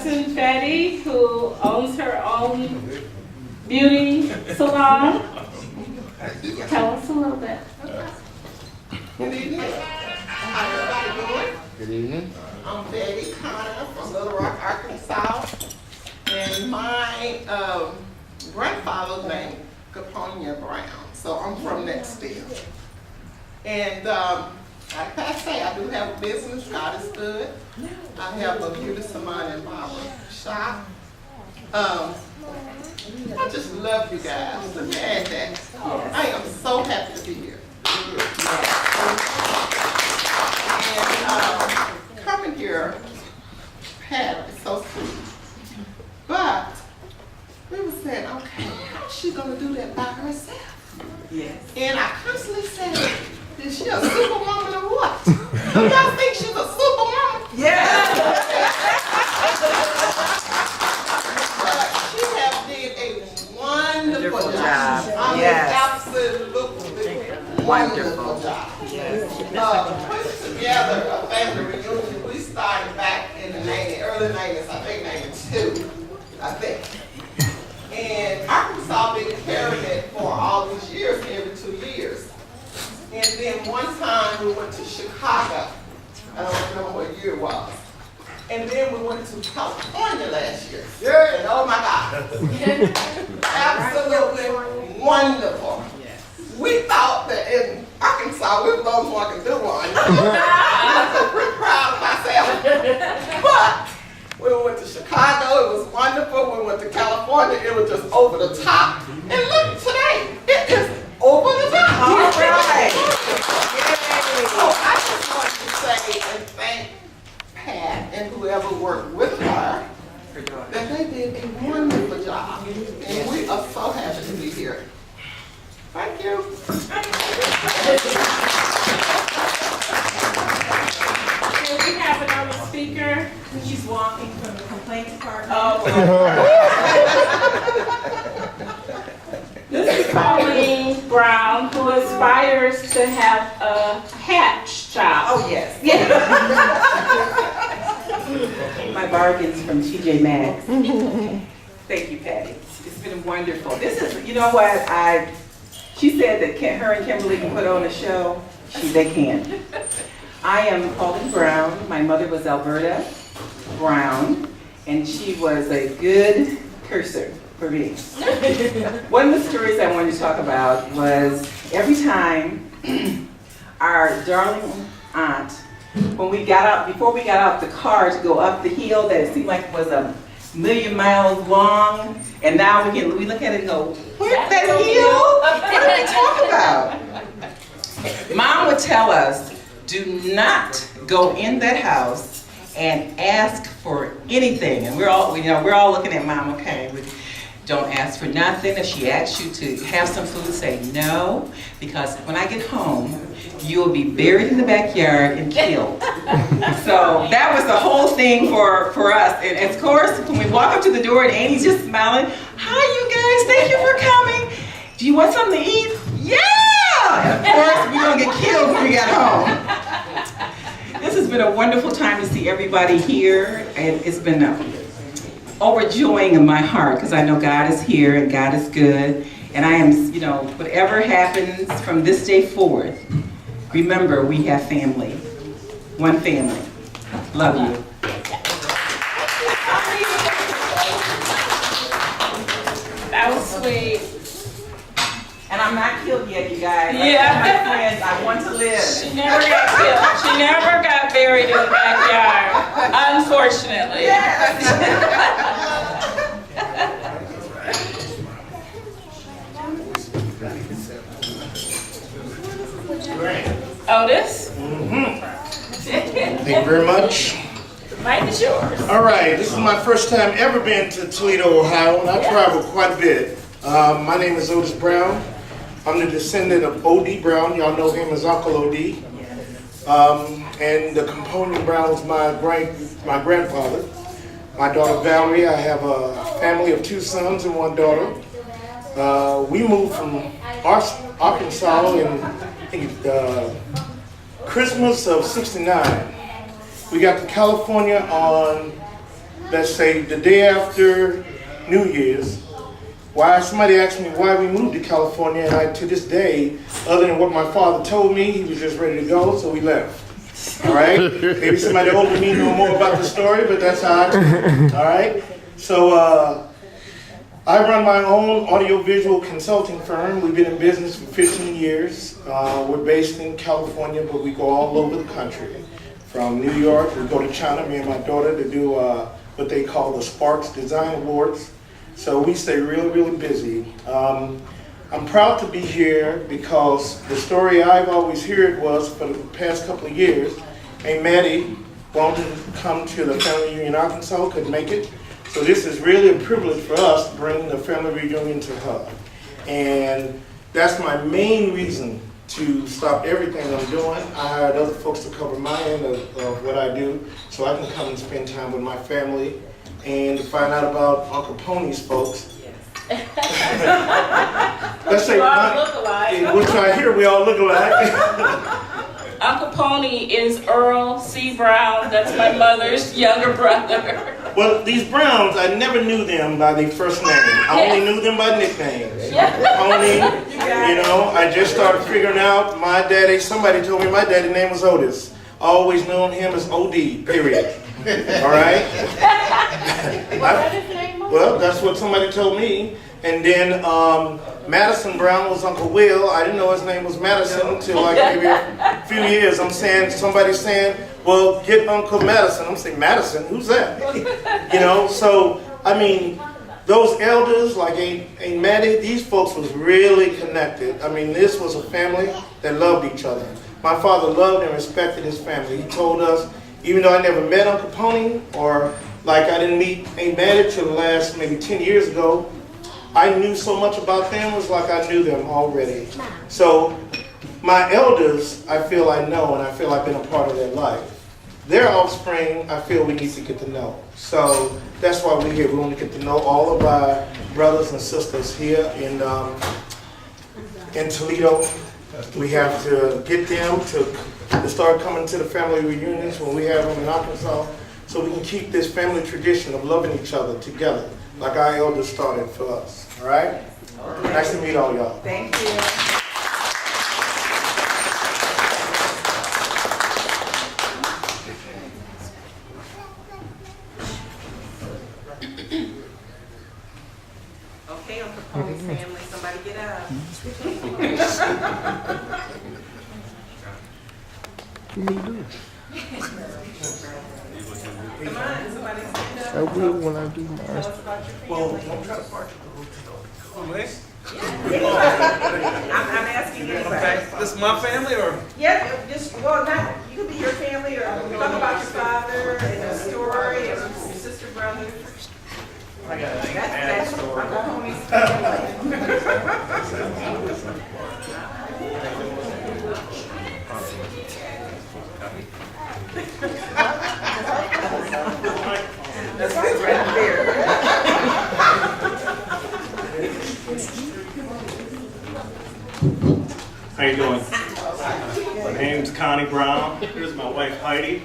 cousin Betty, who owns her own beauty salon. Tell us a little bit. Good evening. How everybody doing? Good evening. I'm Betty Connor from Little Rock, Arkansas. And my grandfather's name, Caponia Brown. So I'm from that state. And like I say, I do have a business. God is good. I have a beauty salon and barber shop. I just love you guys. Let me add that. I am so happy to be here. And coming here, Pat is so sweet. But we were saying, okay, how's she gonna do that by herself? Yes. And I constantly said, is she a superwoman or what? Do y'all think she's a superwoman? Yeah. But she has did a wonderful job. I mean, Yes. absolutely wonderful Wonderful. job. Yes. Putting together a family reunion, we started back in the early 90s, I think 92, I think. And Arkansas been carrying it for all these years, every 2 years. And then one time we went to Chicago. I don't remember what year it was. And then we went to California last year. Yeah. And oh my God. Absolutely wonderful. We thought that in Arkansas we were the only one could do one. I'm pretty proud of myself. But we went to Chicago, it was wonderful. We went to California, it was just over the top. And look today, it is over the top. All right. So I just want to say and thank Pat and whoever worked with her that they did a wonderful job. And we are so happy to be here. Thank you. Here we have another speaker. She's walking from the complaint department. This is Pauline Brown, who aspires to have a hatch child. Oh, yes. My bargains from TJ Maxx. Thank you, Patty. It's been wonderful. This is, you know what, she said that her and Kimberly can put on a show. They can. I am Pauline Brown. My mother was Alberta Brown, and she was a good cursor for me. One of the stories I wanted to talk about was every time our darling aunt, when we got out, before we got out the car to go up the hill that it seemed like it was a million miles long, and now we look at it and go, where's that hill? What are we talking about? Mom would tell us, do not go in that house and ask for anything. And we're all looking at Mom, okay, don't ask for nothing. If she asks you to have some food, say no, because when I get home, you will be buried in the backyard and killed. So that was the whole thing for us. And of course, when we walk up to the door and Annie's just smiling, hi you guys, thank you for coming. Do you want something to eat? Yeah! And of course, we're gonna get killed when we get home. This has been a wonderful time to see everybody here, and it's been overjoying in my heart because I know God is here and God is good. And I am, whatever happens from this day forth, remember we have family. One family. Love you. That was sweet. And I'm not killed yet, you guys. Yeah. My friends, I want to live. She never got killed. She never got buried in the backyard, unfortunately. Otis? Thank you very much. The mic is yours. All right, this is my first time ever been to Toledo, Ohio, and I travel quite a bit. My name is Otis Brown. I'm the descendant of O.D. Brown. Y'all know him as Uncle O.D. And the component Brown was my grandfather. My daughter Valerie, I have a family of 2 sons and 1 daughter. We moved from Arkansas in Christmas of '69. We got to California on let's say the day after New Year's, somebody asked me why we moved to California, and to this day, other than what my father told me, he was just ready to go, so we left. All right? Maybe somebody older than me know more about the story, but that's how I do it. All right? So I run my own audiovisual consulting firm. We've been in business for 15 years. We're based in California, but we go all over the country. From New York, we go to China, me and my daughter, to do what they call the Sparks Design Awards. So we stay really, really busy. I'm proud to be here because the story I've always heard was, for the past couple of years, Aunt Maddie wanted to come to the family reunion in Arkansas, couldn't make it. So this is really a privilege for us to bring the family reunion to her. And that's my main reason to stop everything I'm doing. I hired other folks to cover my end of what I do so I can come and spend time with my family and to find out about Uncle Pony's folks. Let's say, We all look alike. which I hear we all look alike. Uncle Pony is Earl C. Brown. That's my mother's younger brother. Well, these Browns, I never knew them by their first name. I only knew them by nicknames. Pony, I just started figuring out my daddy, somebody told me my daddy's name was Otis. I always known him as OD, period. All right? Well, that's what somebody told me. And then Madison Brown was Uncle Will. I didn't know his name was Madison until like maybe a few years. Somebody's saying, well, get Uncle Madison. I'm saying, Madison? Who's that? So, I mean, those elders, like Aunt Maddie, these folks was really connected. I mean, this was a family that loved each other. My father loved and respected his family. He told us, even though I never met Uncle Pony, or like I didn't meet Aunt Maddie till the last maybe 10 years ago, I knew so much about them, it was like I knew them already. So my elders, I feel I know, and I feel I've been a part of their life. Their offspring, I feel we need to get to know. So that's why we're here. We want to get to know all of our brothers and sisters here in Toledo. We have to get them to start coming to the family reunions when we have them in Arkansas, so we can keep this family tradition of loving each other together, like our elders started for us. All right? Nice to meet all y'all. Thank you. Okay, Uncle Pony's family, somebody get up. Come on, somebody stand up. I will when I do mine. Tell us about your family. Well, don't try to park I'm asking anybody. Okay, this is my family or? Yeah, not, you could be your family or talk about your father and the story and your sister, brother. I got a That's Uncle Pony's family. That's right there. How you doing? My name's Connie Brown. Here's my wife Heidi.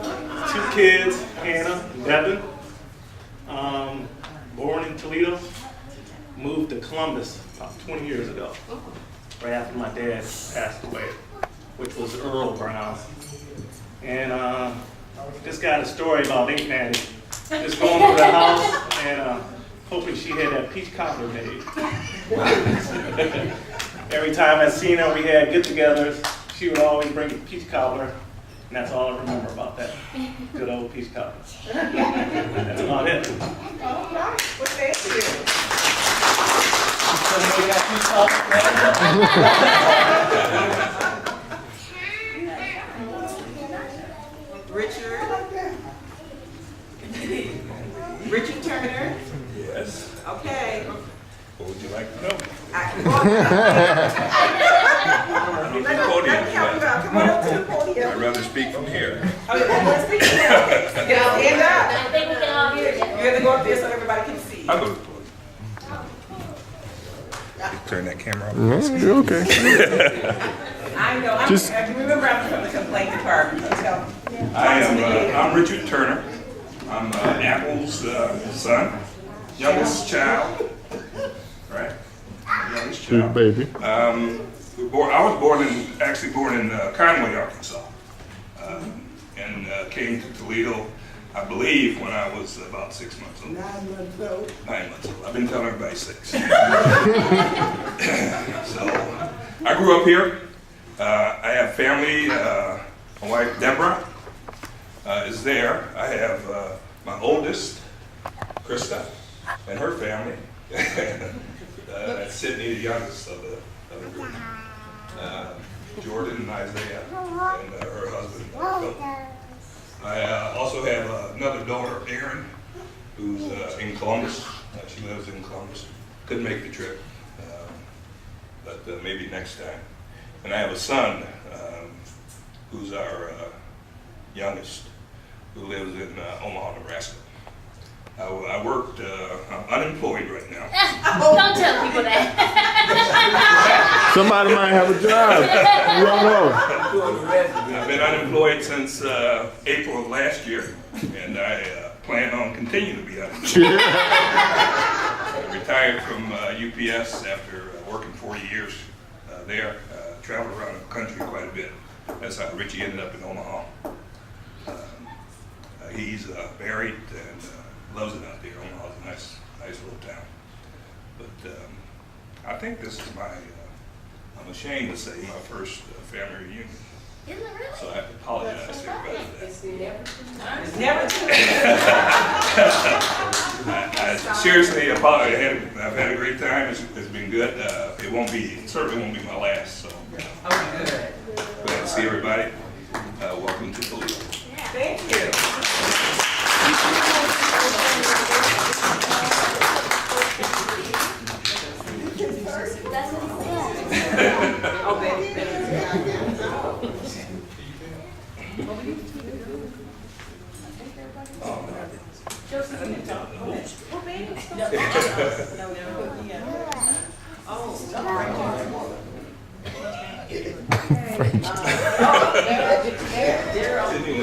2 kids, Hannah and Devin. Born in Toledo. Moved to Columbus about 20 years ago, right after my dad passed away, which was Earl Brown. And just got a story about Aunt Maddie. Just going to the house and hoping she had that peach cobbler made. Every time I seen her, we had get-togethers. She would always bring a peach cobbler, and that's all I remember about that good old peach cobbler. That's about it. All right, what's that here? We got peach cobbler. Richard Turner. Yes. Okay. What would you like to know? Come on up to the podium. I'd rather speak from here. Let's speak now. Stand up. I think we can all hear you. You have to go up there so everybody can see. I'll go to the podium. Turn that camera off. Okay. I know. I remember I'm from the complaint department. So I'm Richard Turner. I'm Apple's son, youngest child, right? Youngest child. Baby. I was actually born in Conway, Arkansas, and came to Toledo, I believe, when I was about 6 months old. 9 months old. 9 months old. I've been telling everybody 6. So I grew up here. I have family. My wife Deborah is there. I have my oldest, Krista, and her family. That's Sydney, the youngest of the group. Jordan and Isaiah, and her husband, Phil. I also have another daughter, Erin, who's in Columbus. She lives in Columbus. Couldn't make the trip, but maybe next time. And I have a son, who's our youngest, who lives in Omaha, Nebraska. I worked, I'm unemployed right now. Don't tell people that. Somebody might have a job. You don't know. I've been unemployed since April of last year, and I plan on continuing to be unemployed. I retired from UPS after working 40 years there. Traveled around the country quite a bit. That's how Richie ended up in Omaha. He's married and loves it out there. Omaha's a nice little town. But I think this is I'm ashamed to say, my first family reunion. Isn't it really? So I have to apologize to everybody for that. It's never too late. I seriously apologize. I've had a great time. It's been good. It certainly won't be my last. So glad to see everybody. Welcome to Toledo. Thank you. That's what he said. Oh, baby. Sydney,